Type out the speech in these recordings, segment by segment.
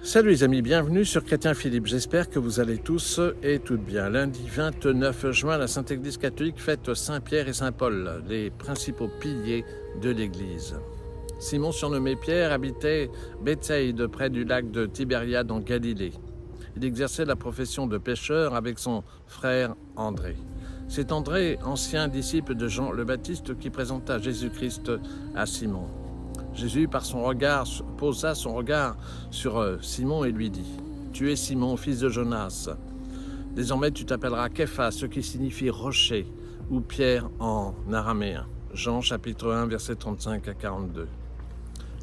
Salut les amis, bienvenue sur Chrétien Philippe. J'espère que vous allez tous et toutes bien. Lundi 29 juin, la Sainte Église catholique fête Saint-Pierre et Saint-Paul, les principaux piliers de l'Église. Simon, surnommé Pierre, habitait Bethsaïde, près du lac de Tibériade en Galilée. Il exerçait la profession de pêcheur avec son frère André. C'est André, ancien disciple de Jean le Baptiste, qui présenta Jésus-Christ à Simon. Jésus, par son regard, posa son regard sur Simon et lui dit « Tu es Simon, fils de Jonas. Désormais, tu t'appelleras Képhas, ce qui signifie rocher, ou pierre en araméen. » Jean, chapitre 1, versets 35 à 42.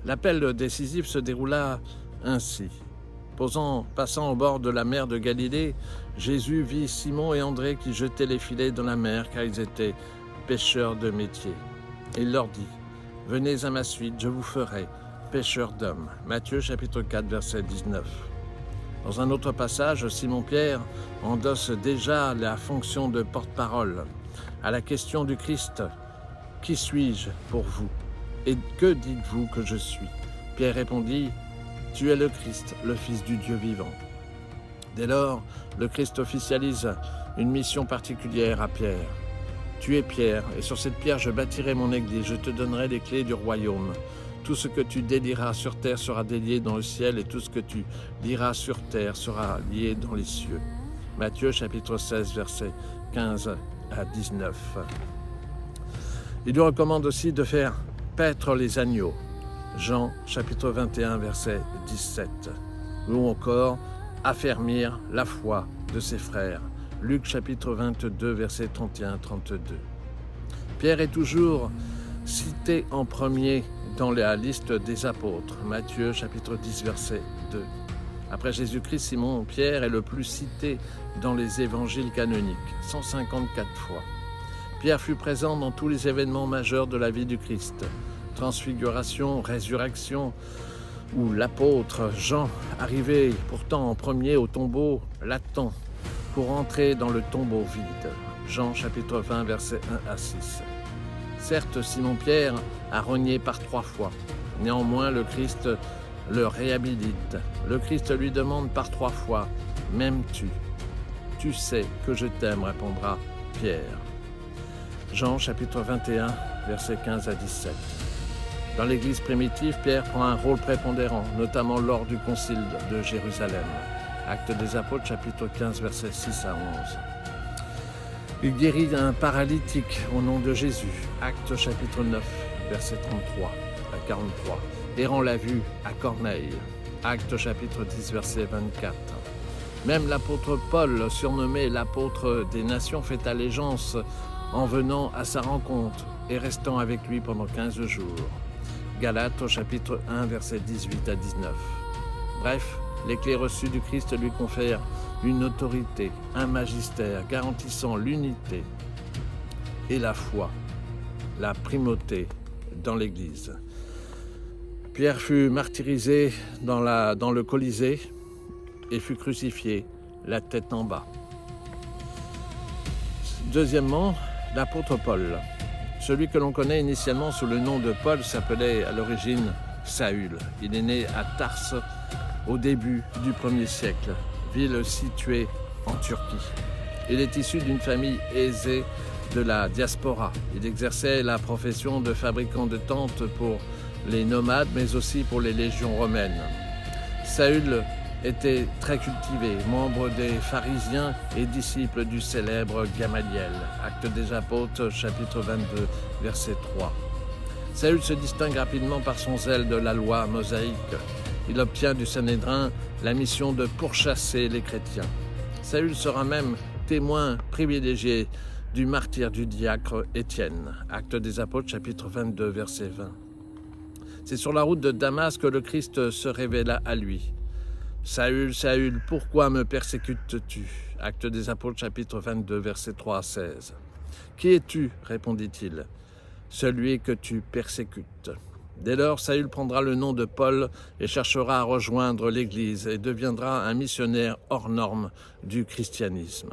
L'appel décisif se déroula ainsi. Passant au bord de la mer de Galilée, Jésus vit Simon et André qui jetaient les filets dans la mer, car ils étaient pêcheurs de métier. Et il leur dit « Venez à ma suite, je vous ferai pêcheurs d'hommes. » Matthieu chapitre 4, verset 19. Dans un autre passage, Simon-Pierre endosse déjà la fonction de porte-parole. À la question du Christ « Qui suis-je pour vous? Et que dites-vous que je suis ?» Pierre répondit « Tu es le Christ, le Fils du Dieu vivant. » Dès lors, le Christ officialise une mission particulière à Pierre. Tu es Pierre, et sur cette pierre je bâtirai mon église, je te donnerai les clés du royaume. Tout ce que tu délieras sur terre sera délié dans le ciel, et tout ce que tu lieras sur terre sera lié dans les cieux. Matthieu chapitre 16, versets 15 à 19. Il lui recommande aussi de faire paître les agneaux. Jean chapitre 21, verset 17. Ou encore affermir la foi de ses frères. Luc chapitre 22, versets 31-32. Pierre est toujours cité en premier dans la liste des apôtres. Matthieu chapitre 10, verset 2. Après Jésus-Christ, Simon-Pierre est le plus cité dans les évangiles canoniques, 154 fois. Pierre fut présent dans tous les événements majeurs de la vie du Christ. Transfiguration, résurrection, où l'apôtre Jean, arrivé pourtant en premier au tombeau, l'attend pour entrer dans le tombeau vide. Jean chapitre 20, versets 1 à 6. Certes, Simon-Pierre a renié par 3 fois. Néanmoins, le Christ le réhabilite. Le Christ lui demande par 3 fois « M'aimes-tu » ? « Tu sais que je t'aime » répondra Pierre. Jean chapitre 21, versets 15 à 17. Dans l'Église primitive, Pierre prend un rôle prépondérant, notamment lors du concile de Jérusalem. Actes des Apôtres, chapitre 15, versets 6 à 11. Il guérit un paralytique au nom de Jésus. Actes chapitre 9, versets 33 à 43. Et rend la vue à Corneille. Actes chapitre 10, verset 24. Même l'apôtre Paul, surnommé l'apôtre des nations, fait allégeance en venant à sa rencontre et restant avec lui pendant 15 jours. Galates au chapitre 1, versets 18 à 19. Bref, les clés reçues du Christ lui confèrent une autorité, un magistère garantissant l'unité et la foi, la primauté dans l'Église. Pierre fut martyrisé dans le Colisée et fut crucifié, la tête en bas. Deuxièmement, l'apôtre Paul. Celui que l'on connaît initialement sous le nom de Paul s'appelait à l'origine Saül. Il est né à Tarse au début du 1er siècle, ville située en Turquie. Il est issu d'une famille aisée de la diaspora. Il exerçait la profession de fabricant de tentes pour les nomades, mais aussi pour les légions romaines. Saül était très cultivé, membre des pharisiens et disciple du célèbre Gamaliel. Actes des Apôtres, chapitre 22, verset 3. Saül se distingue rapidement par son zèle de la loi mosaïque. Il obtient du Sanhédrin la mission de pourchasser les chrétiens. Saül sera même témoin privilégié du martyre du diacre Étienne. Actes des Apôtres, chapitre 22, verset 20. C'est sur la route de Damas que le Christ se révéla à lui. « Saül, Saül, pourquoi me persécutes-tu » Actes des Apôtres, chapitre 22, versets 3 à 16. « Qui es-tu » répondit-il. « Celui que tu persécutes. » Dès lors, Saül prendra le nom de Paul et cherchera à rejoindre l'Église et deviendra un missionnaire hors norme du christianisme.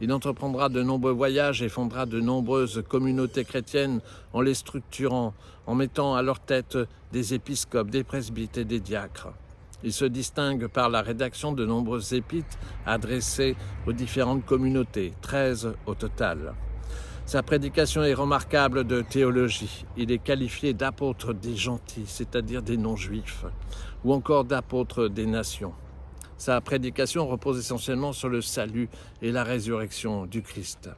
Il entreprendra de nombreux voyages et fondera de nombreuses communautés chrétiennes en les structurant, en mettant à leur tête des épiscopes, des presbytes et des diacres. Il se distingue par la rédaction de nombreuses épîtres adressées aux différentes communautés, 13 au total. Sa prédication est remarquable de théologie. Il est qualifié d'apôtre des gentils, c'est-à-dire des non-juifs, ou encore d'apôtre des nations. Sa prédication repose essentiellement sur le salut et la résurrection du Christ.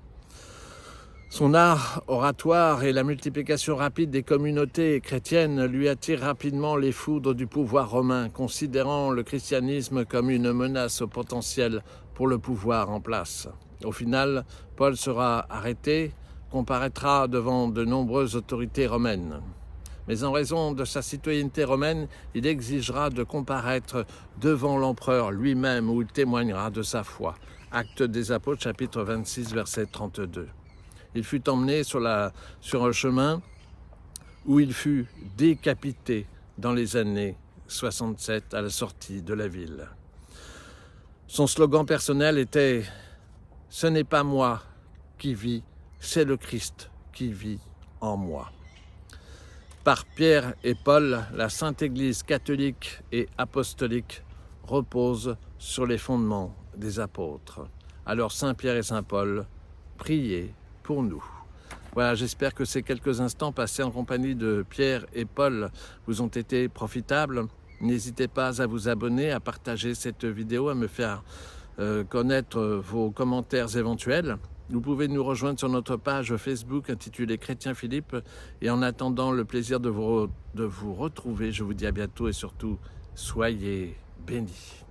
Son art oratoire et la multiplication rapide des communautés chrétiennes lui attirent rapidement les foudres du pouvoir romain, considérant le christianisme comme une menace potentielle pour le pouvoir en place. Au final, Paul sera arrêté, comparaîtra devant de nombreuses autorités romaines. Mais en raison de sa citoyenneté romaine, il exigera de comparaître devant l'empereur lui-même où il témoignera de sa foi. Actes des Apôtres, chapitre 26, verset 32. Il fut emmené sur un chemin où il fut décapité dans les années 67 à la sortie de la ville. Son slogan personnel était « Ce n'est pas moi qui vis, c'est le Christ qui vit en moi ». Par Pierre et Paul, la Sainte Église catholique et apostolique repose sur les fondements des apôtres. Alors Saint Pierre et Saint Paul, priez pour nous. Voilà, j'espère que ces quelques instants passés en compagnie de Pierre et Paul vous ont été profitables. N'hésitez pas à vous abonner, à partager cette vidéo, à me faire connaître vos commentaires éventuels. Vous pouvez nous rejoindre sur notre page Facebook intitulée Chrétien Philippe. Et en attendant le plaisir de vous retrouver, je vous dis à bientôt et surtout, soyez bénis.